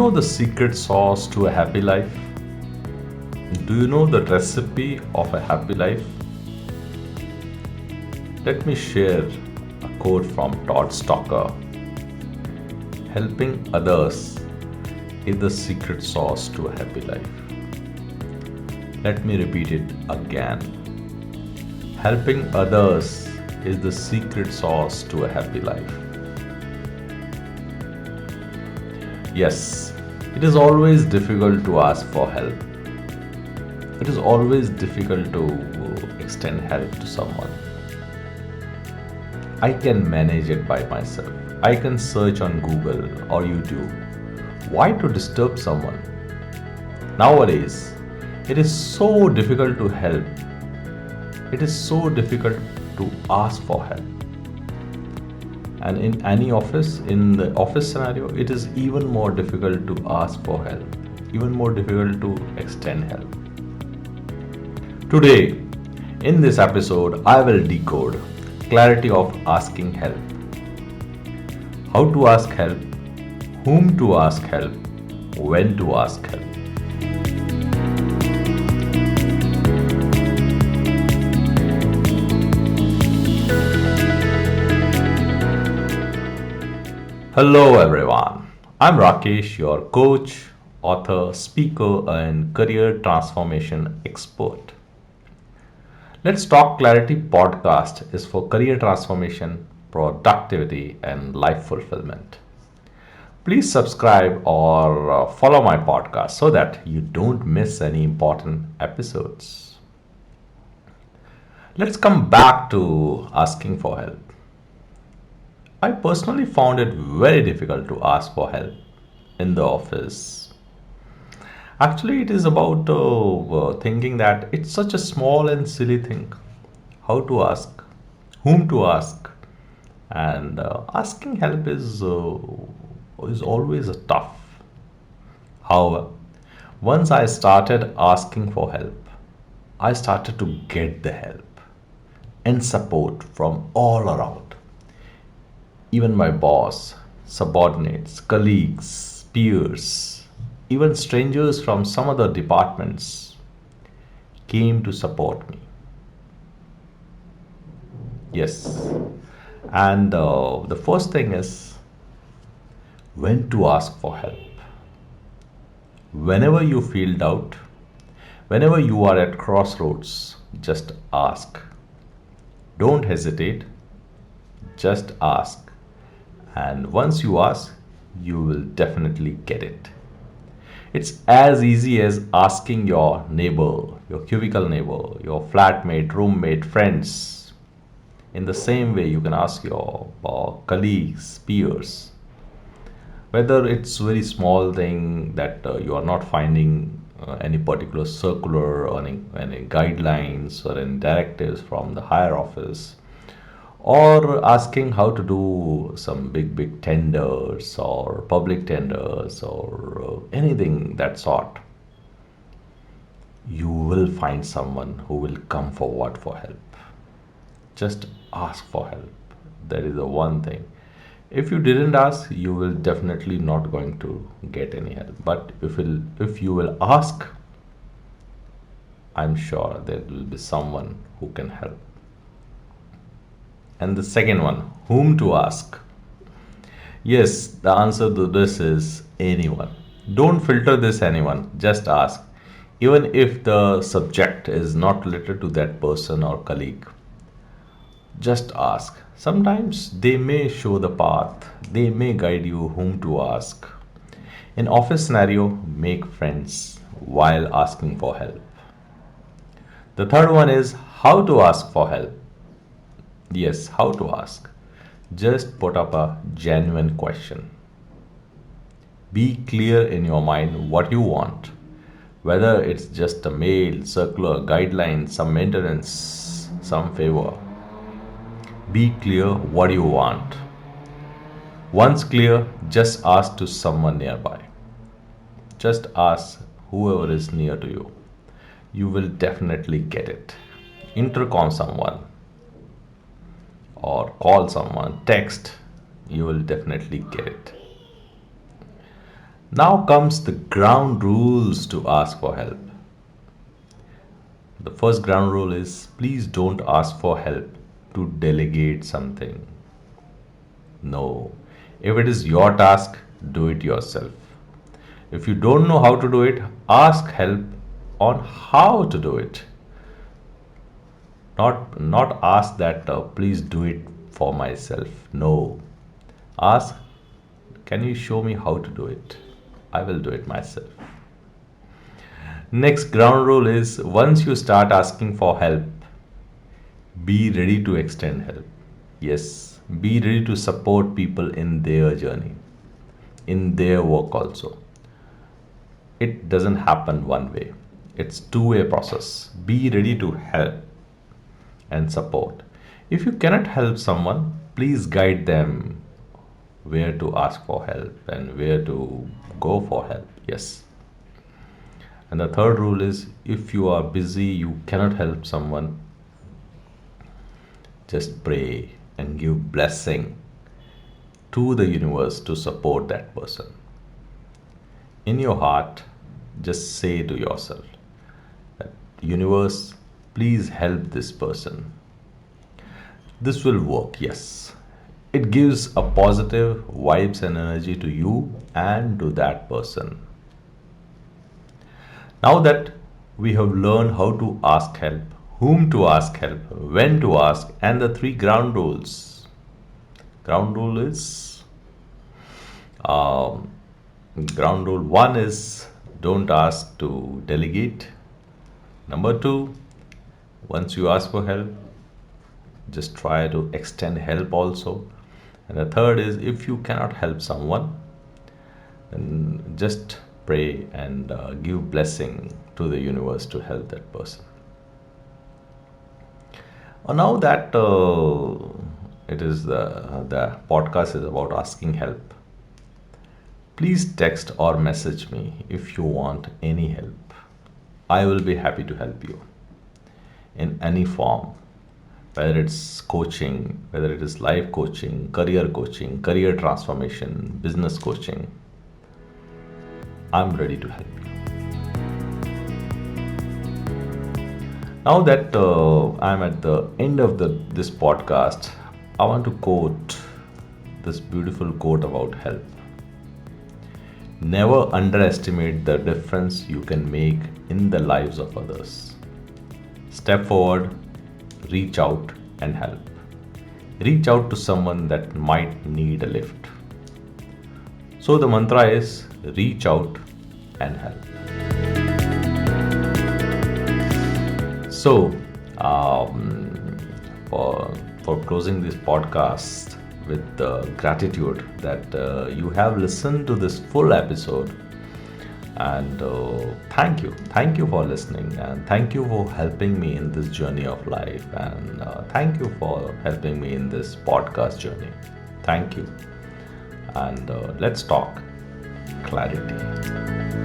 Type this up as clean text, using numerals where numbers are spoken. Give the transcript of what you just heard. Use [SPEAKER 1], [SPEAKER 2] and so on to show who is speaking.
[SPEAKER 1] know the secret sauce to a happy life? Do you know the recipe of a happy life? Let me share a quote from Todd Stocker. Helping others is the secret sauce to a happy life. Let me repeat it again. Helping others is the secret sauce to a happy life. Yes, it is always difficult to ask for help. It is always difficult to extend help to someone. I can manage it by myself. I can search on Google or YouTube. Why to disturb someone? Nowadays, it is so difficult to help. It is so difficult to ask for help. And in any office, in the office scenario, it is even more difficult to ask for help, even more difficult to extend help. Today, in this episode, I will decode clarity of asking help. How to ask help, whom to ask help, when to ask help. Hello everyone, I'm Rakesh, your coach, author, speaker and career transformation expert. Let's Talk Clarity podcast is for career transformation, productivity and life fulfillment. Please subscribe or follow my podcast so that you don't miss any important episodes. Let's come back to asking for help. I personally found it very difficult to ask for help in the office. Actually, it is about thinking that it's such a small and silly thing. How to ask, whom to ask, and asking help is always a tough. However, once I started asking for help, I started to get the help and support from all around. Even my boss, subordinates, colleagues, peers, even strangers from some other departments came to support me. Yes, and the first thing is when to ask for help. Whenever you feel doubt, whenever you are at crossroads, just ask. Don't hesitate, just ask. And once you ask, you will definitely get it. It's as easy as asking your neighbor, your cubicle neighbor, your flatmate, roommate, friends. In the same way, you can ask your colleagues, peers. Whether it's very small thing that you are not finding any particular circular or any guidelines or any directives from the higher office, or asking how to do some big tenders or public tenders or anything that sort, you will find someone who will come forward for help. Just ask for help. That is the one thing. If you didn't ask, you will definitely not going to get any help. But if you will ask, I'm sure there will be someone who can help. And the second one, whom to ask? Yes, the answer to this is anyone. Don't filter this anyone, just ask. Even if the subject is not related to that person or colleague, just ask. Sometimes they may show the path, they may guide you whom to ask. In office scenario, make friends while asking for help. The third one is how to ask for help. Yes, how to ask. Just put up a genuine question. Be clear in your mind what you want. Whether it's just a mail, circular, guideline, some maintenance, some favor. Be clear what you want. Once clear, just ask to someone nearby. Just ask whoever is near to you. You will definitely get it. Intercom someone or call someone, text, you will definitely get it. Now comes the ground rules to ask for help. The first ground rule is please don't ask for help to delegate something. No. If it is your task, do it yourself. If you don't know how to do it, ask help on how to do it. Not ask that please do it for myself. No. Ask, can you show me how to do it? I will do it myself. Next ground rule is once you start asking for help, be ready to extend help. Yes, be ready to support people in their journey, in their work also. It doesn't happen one way. It's two-way process. Be ready to help and support. If you cannot help someone, please guide them where to ask for help and where to go for help. Yes. And the third rule is if you are busy, you cannot help someone, just pray and give blessing to the universe to support that person. In your heart, just say to yourself that universe, please help this person. This will work, yes. It gives a positive vibes and energy to you and to that person. Now that we have learned how to ask help, whom to ask help, when to ask, and the three ground rules. Ground rule is um, ground rule one is don't ask to delegate. Number two, once you ask for help, just try to extend help also. And the third is if you cannot help someone, then just pray and give blessing to the universe to help that person. Now that it is the podcast is about asking help, please text or message me if you want any help. I will be happy to help you in any form, whether it's coaching, whether it is life coaching, career transformation, business coaching. I'm ready to help you. Now that I'm at the end of this podcast, I want to quote this beautiful quote about help. Never underestimate the difference you can make in the lives of others. Step forward, reach out and help. Reach out to someone that might need a lift. So the mantra is reach out and help. So, for closing this podcast with gratitude that you have listened to this full episode, and thank you for listening, and thank you for helping me in this journey of life, and thank you for helping me in this podcast journey. Thank you, and let's talk clarity.